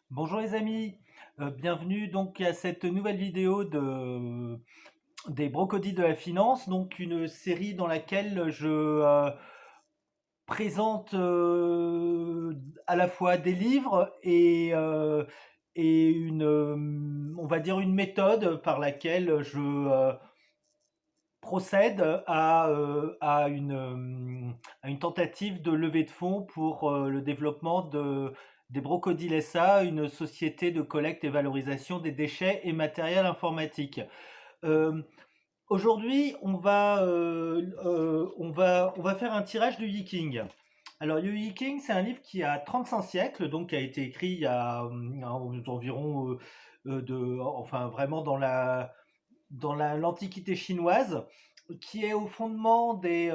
Bonjour les amis, bienvenue donc à cette nouvelle vidéo des Brocodis de la finance, donc une série dans laquelle je présente à la fois des livres et on va dire une méthode par laquelle je procède à une tentative de levée de fonds pour le développement des Brocodiles SA, une société de collecte et valorisation des déchets et matériel informatique. Euh, Aujourd'hui, on va faire un tirage du Yiking. Alors, le Yiking, c'est un livre qui a 35 siècles, donc qui a été écrit il y a environ, enfin vraiment l'Antiquité chinoise, qui est au fondement des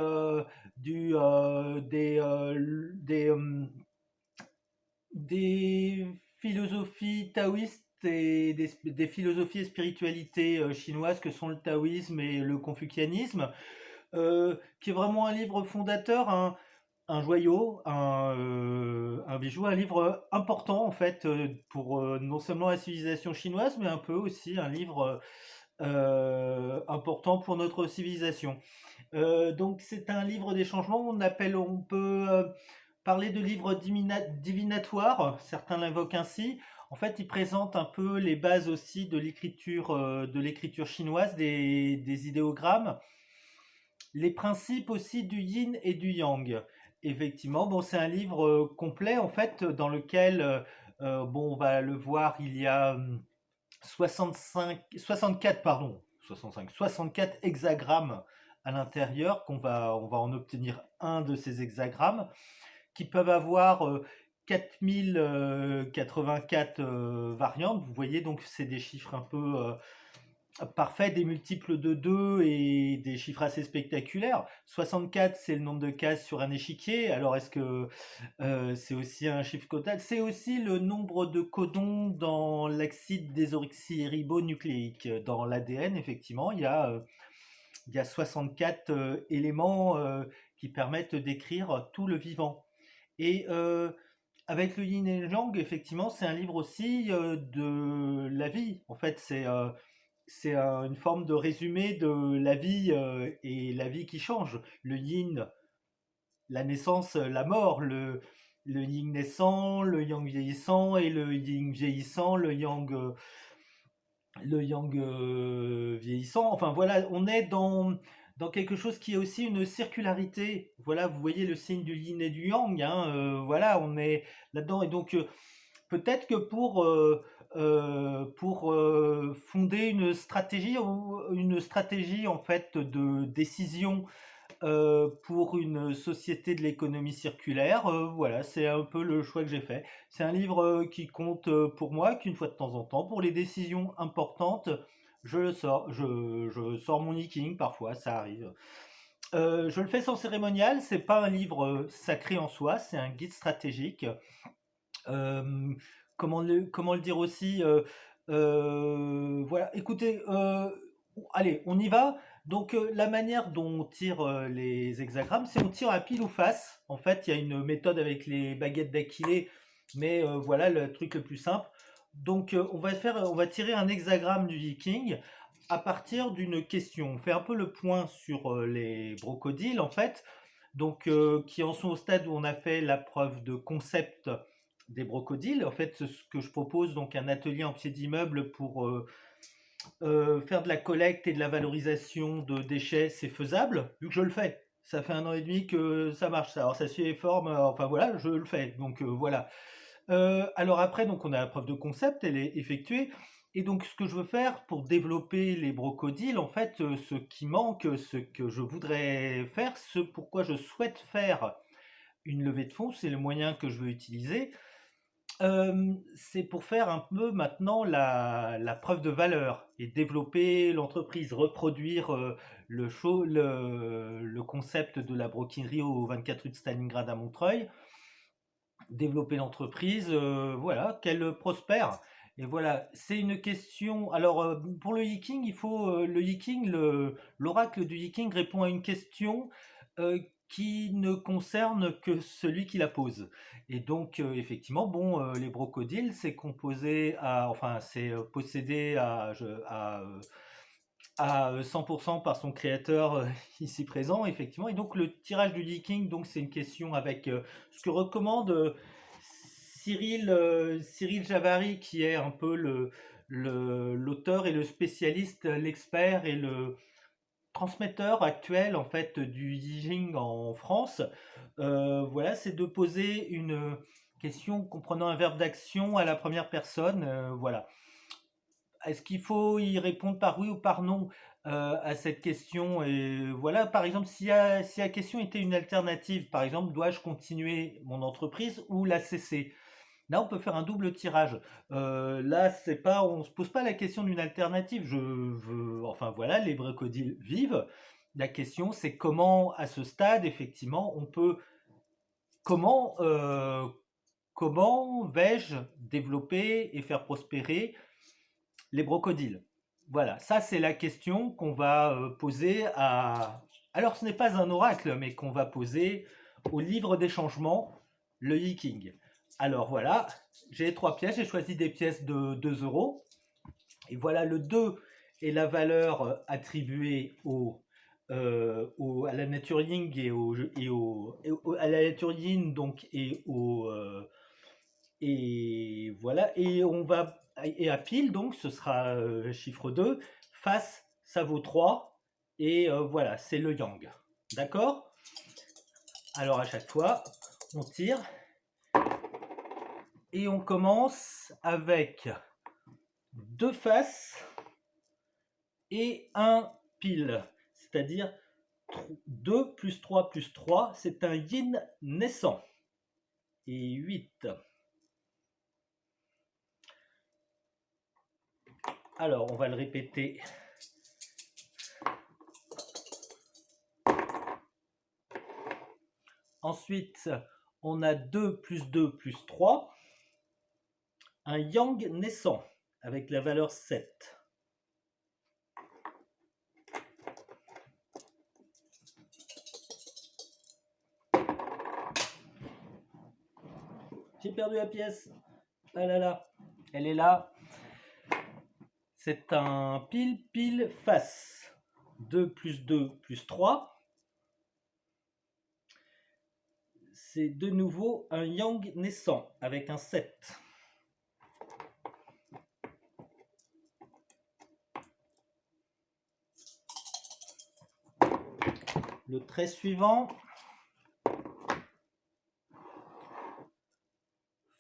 philosophies taoïstes et des philosophies et spiritualités chinoises que sont le taoïsme et le confucianisme, qui est vraiment un livre fondateur, un joyau, un bijou, un livre important en fait pour non seulement la civilisation chinoise, mais un peu aussi un livre important pour notre civilisation. Donc c'est un livre des changements. On peut parler de livre divinatoire. Certains l'invoquent ainsi. En fait, il présente un peu les bases aussi de l'écriture chinoise, des idéogrammes, les principes aussi du yin et du yang. Effectivement, bon, c'est un livre complet en fait dans lequel, bon, on va le voir, il y a 64, pardon, 64 hexagrammes à l'intérieur, on va en obtenir un de ces hexagrammes, qui peuvent avoir 4084 variantes. Vous voyez, donc c'est des chiffres un peu parfaits, des multiples de 2 et des chiffres assez spectaculaires. 64, c'est le nombre de cases sur un échiquier. Alors, est-ce que c'est aussi un chiffre total? C'est aussi le nombre de codons dans l'acide désoxyribonucléique. Dans l'ADN, effectivement, il y a 64 éléments qui permettent d'écrire tout le vivant. Et avec le yin et le yang, effectivement, c'est un livre aussi de la vie. En fait, c'est une forme de résumé de la vie et la vie qui change. Le yin, la naissance, la mort, le yin naissant, le yang vieillissant, et le yin vieillissant, le yang vieillissant. Enfin voilà, on est dans quelque chose qui est aussi une circularité. Voilà, vous voyez le signe du yin et du yang, hein, voilà, on est là-dedans. Et donc, peut-être que pour fonder une stratégie en fait de décision pour une société de l'économie circulaire. Voilà, c'est un peu le choix que j'ai fait. C'est un livre qui compte pour moi, qu'une fois de temps en temps, pour les décisions importantes, je le sors. Je sors mon e-king parfois, ça arrive. Je le fais sans cérémonial, c'est pas un livre sacré en soi, c'est un guide stratégique. Euh, comment le dire aussi voilà, écoutez, allez, on y va. Donc, la manière dont on tire les hexagrammes, c'est on tire à pile ou face. En fait, il y a une méthode avec les baguettes d'Aquilée, mais voilà le truc le plus simple. Donc, on va tirer un hexagramme du Viking à partir d'une question. On fait un peu le point sur les brocodiles, en fait, donc qui en sont au stade où on a fait la preuve de concept des brocodiles. En fait, ce que je propose, donc un atelier en pied d'immeuble pour faire de la collecte et de la valorisation de déchets, c'est faisable, vu que je le fais. Ça fait un an et demi que ça marche. Alors ça suit les formes, enfin voilà, je le fais. Donc voilà. Alors après, donc on a la preuve de concept, elle est effectuée. Et donc ce que je veux faire pour développer les brocodiles, en fait, ce qui manque, ce que je voudrais faire, ce pourquoi je souhaite faire une levée de fonds, c'est le moyen que je veux utiliser. C'est pour faire un peu maintenant la preuve de valeur et développer l'entreprise, reproduire le concept de la broquinerie au 24 rue de Stalingrad à Montreuil, développer l'entreprise, voilà, qu'elle prospère. Et voilà, c'est une question. Alors, pour le Yiking, il faut le Yiking, l'oracle du Yiking répond à une question qui ne concerne que celui qui la pose. Et donc, effectivement, bon, les brocodiles, c'est composé à, enfin, c'est possédé à 100% par son créateur ici présent, effectivement. Et donc, le tirage du leaking, donc, c'est une question avec ce que recommande Cyril Javary, qui est un peu l'auteur et le spécialiste, l'expert et le transmetteur actuel en fait du Yijing en France. Voilà, c'est de poser une question comprenant un verbe d'action à la première personne. Voilà. Est-ce qu'il faut y répondre par oui ou par non à cette question? Et voilà, par exemple, si la question était une alternative, par exemple, dois-je continuer mon entreprise ou la cesser? Là, on peut faire un double tirage. Là, c'est pas, on se pose pas la question d'une alternative. Enfin voilà, les brocodiles vivent. La question, c'est comment, à ce stade, effectivement, comment, euh, comment vais-je développer et faire prospérer les brocodiles? Voilà, ça c'est la question qu'on va poser à. Alors, ce n'est pas un oracle, mais qu'on va poser au livre des changements, le Yiking. Alors voilà, j'ai 3 pièces, j'ai choisi des pièces de 2 euros. Et voilà, le 2 est la valeur attribuée à la nature Ying à la nature Yin donc et voilà, et on va et à pile donc ce sera chiffre 2, face ça vaut 3 et voilà, c'est le yang. D'accord? Alors à chaque fois, on tire et on commence avec 2 faces et un pile, c'est-à-dire 2 plus 3 plus 3, c'est un yin naissant. Et 8. Alors, on va le répéter. Ensuite, on a 2 plus 2 plus 3, un yang naissant avec la valeur 7. J'ai perdu la pièce. Ah là là, elle est là. C'est un pile face. 2 plus 2 plus 3. C'est de nouveau un yang naissant avec un 7. Le trait suivant,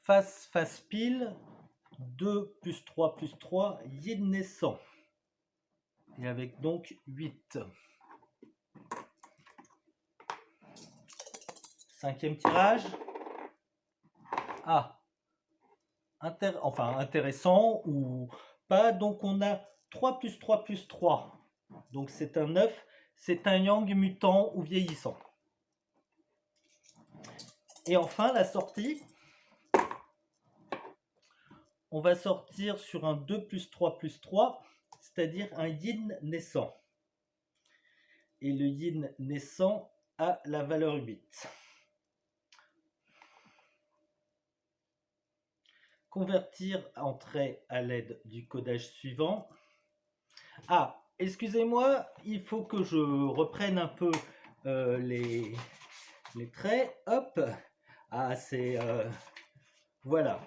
face pile, 2 plus 3 plus 3, yin naissant. Et avec donc 8. Cinquième tirage. Ah, intéressant ou pas. Donc on a 3 plus 3 plus 3. Donc c'est un 9. C'est un yang mutant ou vieillissant. Et enfin la sortie. On va sortir sur un 2 plus 3 plus 3, c'est-à-dire un yin naissant. Et le yin naissant a la valeur 8. Convertir en trait à l'aide du codage suivant. Ah, excusez-moi, il faut que je reprenne un peu les traits. Hop. Ah, c'est... voilà.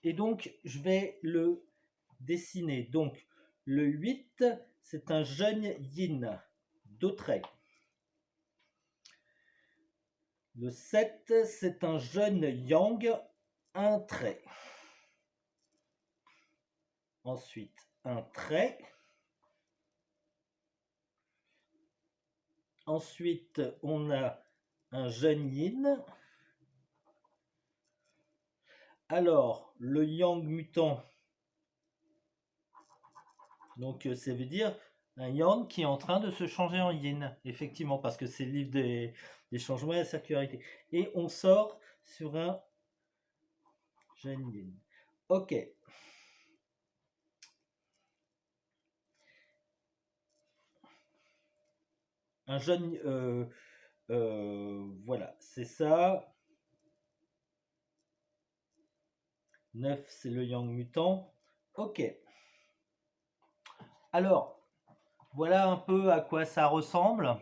Et donc, je vais le dessiner. Donc, le 8, c'est un jeune yin, 2 traits. Le 7, c'est un jeune yang, 1 trait. Ensuite, un trait. Ensuite, on a un jeune yin. Alors, le yang mutant, donc ça veut dire un yang qui est en train de se changer en yin, effectivement, parce que c'est le livre des changements et la circularité. Et on sort sur un jeune yin. Ok. Un jeune Voilà, c'est ça. 9, c'est le yang mutant. Ok. Alors, voilà un peu à quoi ça ressemble.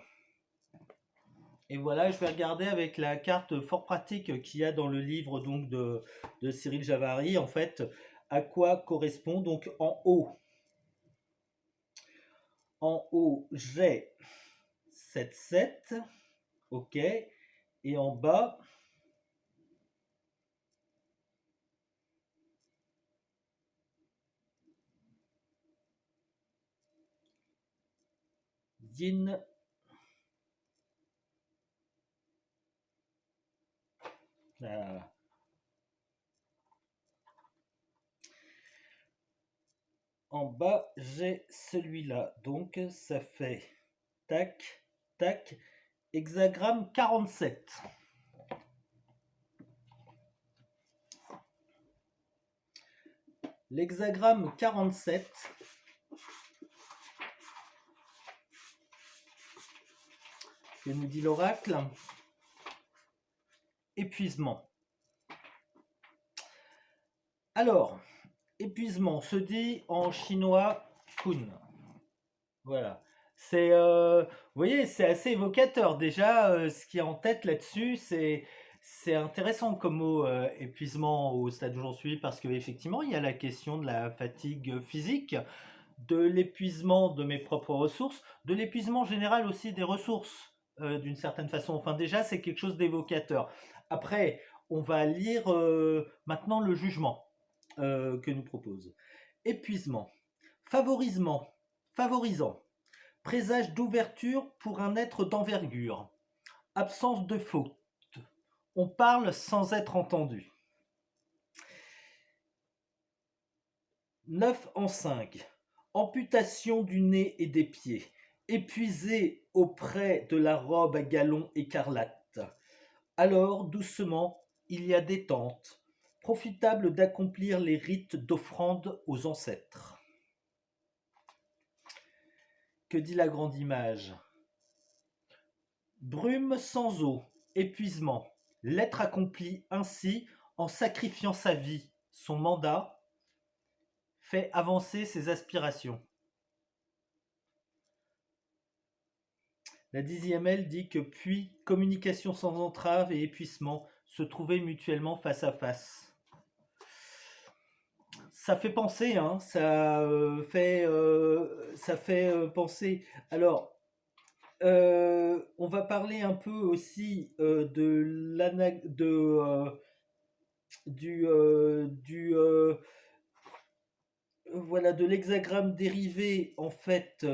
Et voilà, je vais regarder avec la carte fort pratique qu'il y a dans le livre donc de Cyril Javary, en fait, à quoi correspond. Donc en haut j'ai 7, 7, ok, et en bas, yin, ah, en bas j'ai celui-là, donc ça fait tac, tac, hexagramme 47. L'hexagramme 47, que nous dit l'oracle, épuisement. Alors, épuisement se dit en chinois kun. Voilà. Vous voyez, c'est assez évocateur. Déjà, ce qui est en tête là-dessus, c'est intéressant comme mot, épuisement au stade où j'en suis, parce qu'effectivement, il y a la question de la fatigue physique, de l'épuisement de mes propres ressources, de l'épuisement général aussi des ressources, d'une certaine façon. Enfin, déjà, c'est quelque chose d'évocateur. Après, on va lire maintenant le jugement que nous propose. Épuisement, favorisement, favorisant, présage d'ouverture pour un être d'envergure, absence de faute, on parle sans être entendu. 9 en 5, amputation du nez et des pieds, épuisé auprès de la robe à galons écarlate. Alors, doucement, il y a détente, profitable d'accomplir les rites d'offrande aux ancêtres. Que dit la grande image? Brume sans eau, épuisement. L'être accompli ainsi, en sacrifiant sa vie, son mandat, fait avancer ses aspirations. La 10e aile dit que puis, communication sans entrave et épuisement se trouver mutuellement face à face. Ça fait penser, hein, ça fait penser. Alors, on va parler un peu aussi voilà, de l'hexagramme dérivé en fait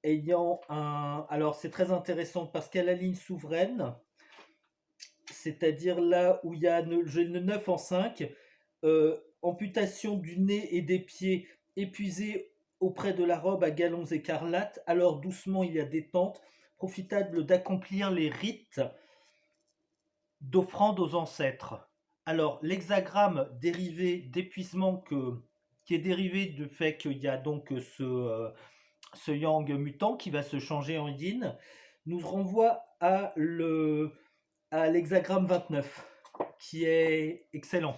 ayant un. Alors c'est très intéressant parce qu'à la ligne souveraine, c'est-à-dire là où il y a le 9 en 5, amputation du nez et des pieds, épuisé auprès de la robe à galons écarlates, alors doucement il y a détente, profitable d'accomplir les rites d'offrande aux ancêtres. Alors l'hexagramme dérivé d'épuisement qui est dérivé du fait qu'il y a donc ce yang mutant qui va se changer en yin, nous renvoie à l'hexagramme 29, qui est excellent.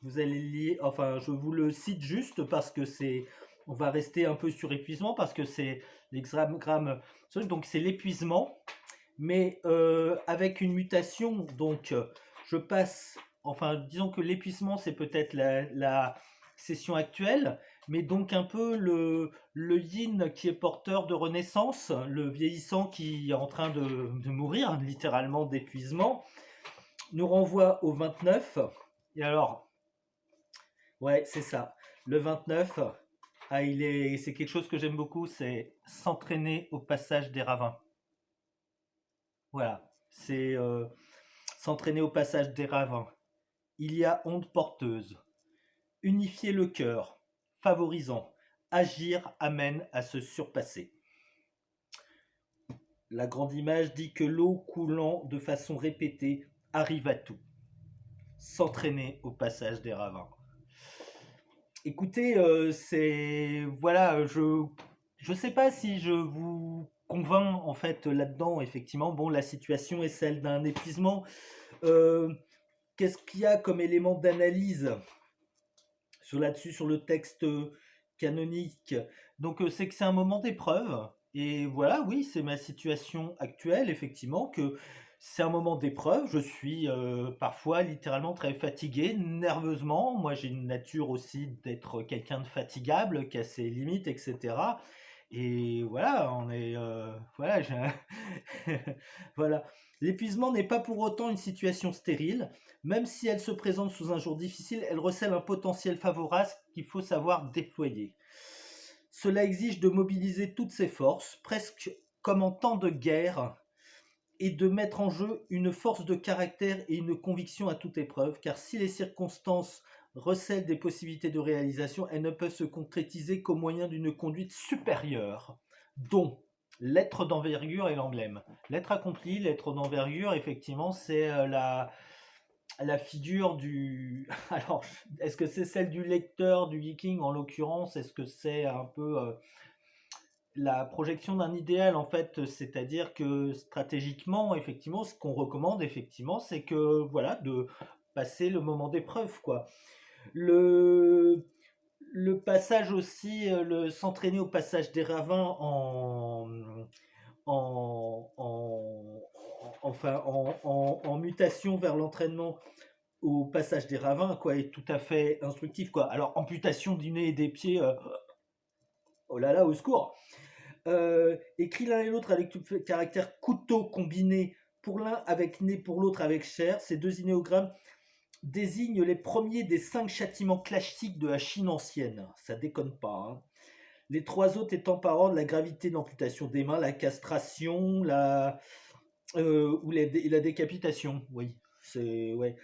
Vous allez lire, enfin, je vous le cite juste parce que on va rester un peu sur épuisement parce que c'est l'hexagramme, donc c'est l'épuisement, mais avec une mutation. Donc, je passe, enfin, disons que l'épuisement, c'est peut-être la session actuelle, mais donc un peu le yin qui est porteur de renaissance, le vieillissant qui est en train de mourir, littéralement d'épuisement, nous renvoie au 29. Et alors, ouais, c'est ça. Le 29, c'est quelque chose que j'aime beaucoup, c'est s'entraîner au passage des ravins. Voilà, c'est s'entraîner au passage des ravins. Il y a onde porteuse. Unifier le cœur, favorisant. Agir amène à se surpasser. La grande image dit que l'eau coulant de façon répétée arrive à tout. S'entraîner au passage des ravins. Écoutez, c'est voilà, je sais pas si je vous convainc en fait là-dedans, effectivement, bon, la situation est celle d'un épuisement. Euh, Qu'est-ce qu'il y a comme élément d'analyse là-dessus, sur le texte canonique? Donc, c'est que c'est un moment d'épreuve. Et voilà, oui, c'est ma situation actuelle, effectivement, que c'est un moment d'épreuve. Je suis parfois littéralement très fatigué, nerveusement. Moi, j'ai une nature aussi d'être quelqu'un de fatigable, qui a ses limites, etc. Et voilà, voilà, voilà. L'épuisement n'est pas pour autant une situation stérile. Même si elle se présente sous un jour difficile, elle recèle un potentiel favorable qu'il faut savoir déployer. Cela exige de mobiliser toutes ses forces, presque comme en temps de guerre, et de mettre en jeu une force de caractère et une conviction à toute épreuve, car si les circonstances recèlent des possibilités de réalisation, elles ne peuvent se concrétiser qu'au moyen d'une conduite supérieure, dont l'être d'envergure est l'emblème. L'être accompli, l'être d'envergure, effectivement, c'est la figure du... Alors, est-ce que c'est celle du lecteur, du viking en l'occurrence? Est-ce que c'est un peu la projection d'un idéal en fait? C'est-à-dire que stratégiquement, effectivement, ce qu'on recommande, effectivement, c'est que, voilà, de passer le moment d'épreuve, quoi. Le, le passage aussi, s'entraîner au passage des ravins en mutation vers l'entraînement au passage des ravins, quoi, est tout à fait instructif, quoi. Alors, amputation du nez et des pieds, oh là là, au secours. Écrit l'un et l'autre avec tout le caractère couteau combiné, pour l'un avec nez, pour l'autre avec chair, ces deux idéogrammes désignent les premiers des 5 châtiments classiques de la Chine ancienne. Ça déconne pas, hein. Les trois autres étant par ordre la gravité de l'amputation des mains, la castration, la décapitation. Oui, c'est ouais.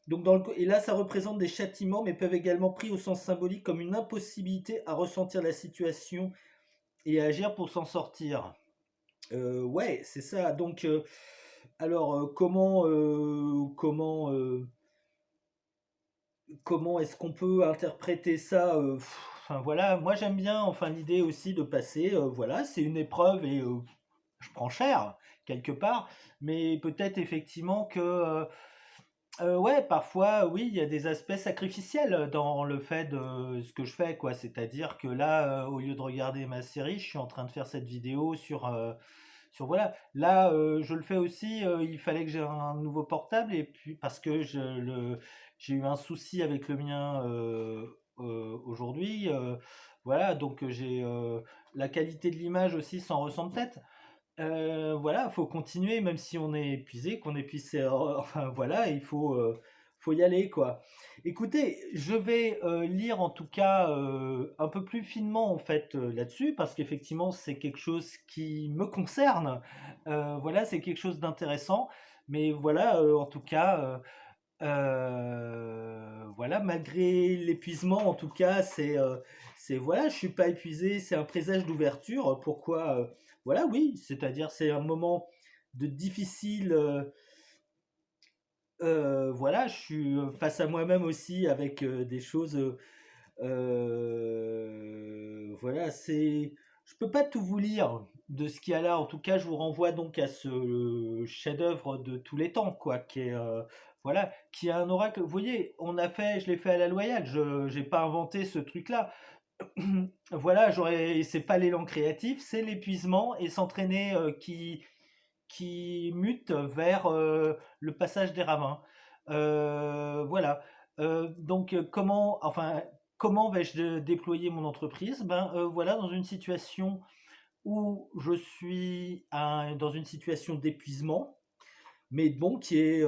Donc et là, ça représente des châtiments, mais peuvent également pris au sens symbolique comme une impossibilité à ressentir la situation et à agir pour s'en sortir. Ouais, c'est ça. Donc, alors, comment est-ce qu'on peut interpréter ça? Enfin voilà, moi j'aime bien, enfin l'idée aussi de passer, voilà, c'est une épreuve et je prends cher quelque part, mais peut-être effectivement que ouais, parfois, oui, il y a des aspects sacrificiels dans le fait de ce que je fais, quoi. C'est-à-dire que là, au lieu de regarder ma série, je suis en train de faire cette vidéo sur voilà. Là, je le fais aussi, il fallait que j'ai un nouveau portable et puis parce que j'ai eu un souci avec le mien aujourd'hui. Voilà, donc la qualité de l'image aussi s'en ressent peut-être. Voilà, faut continuer, même si on est épuisé, qu'on épuise enfin voilà, faut y aller, quoi. Écoutez, je vais lire en tout cas un peu plus finement en fait là-dessus, parce qu'effectivement c'est quelque chose qui me concerne. Voilà, c'est quelque chose d'intéressant. Mais voilà, en tout cas, voilà, malgré l'épuisement, en tout cas, voilà, je suis pas épuisé, c'est un présage d'ouverture. Pourquoi voilà, oui, c'est-à-dire c'est un moment de difficile. Voilà, je suis face à moi-même aussi avec des choses. Voilà, je peux pas tout vous lire de ce qu'il y a là. En tout cas, je vous renvoie donc à ce chef-d'œuvre de tous les temps, quoi, voilà, qui a un oracle. Vous voyez, je l'ai fait à la loyale. Je J'ai pas inventé ce truc-là. Voilà, c'est pas l'élan créatif, c'est l'épuisement et s'entraîner qui mute vers le passage des ravins. Voilà. Donc, comment vais-je déployer mon entreprise? Ben voilà, dans une situation où je suis dans une situation d'épuisement, mais bon, qui est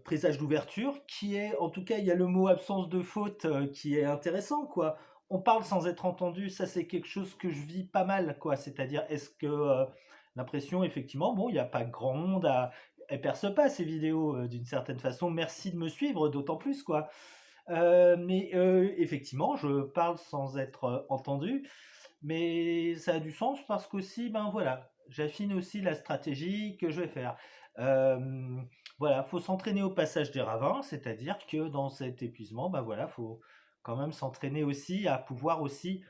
présage d'ouverture, qui est, en tout cas, il y a le mot absence de faute qui est intéressant, quoi. On parle sans être entendu, ça c'est quelque chose que je vis pas mal, quoi. C'est-à-dire, est-ce que l'impression, effectivement, bon, il n'y a pas grand monde elles percent pas ces vidéos d'une certaine façon. Merci de me suivre, d'autant plus, quoi. Mais effectivement, je parle sans être entendu, mais ça a du sens parce qu'aussi, ben voilà, j'affine aussi la stratégie que je vais faire. Euh, voilà, faut s'entraîner au passage des ravins, c'est-à-dire que dans cet épuisement, ben voilà, faut quand même s'entraîner aussi à pouvoir aussi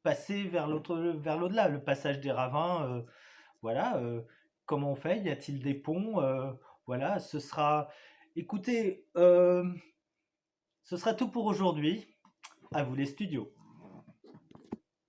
passer vers l'autre, vers l'au-delà. Le passage des ravins, Voilà, comment on fait? Y a-t-il des ponts? Voilà, ce sera. Écoutez, ce sera tout pour aujourd'hui. À vous les studios.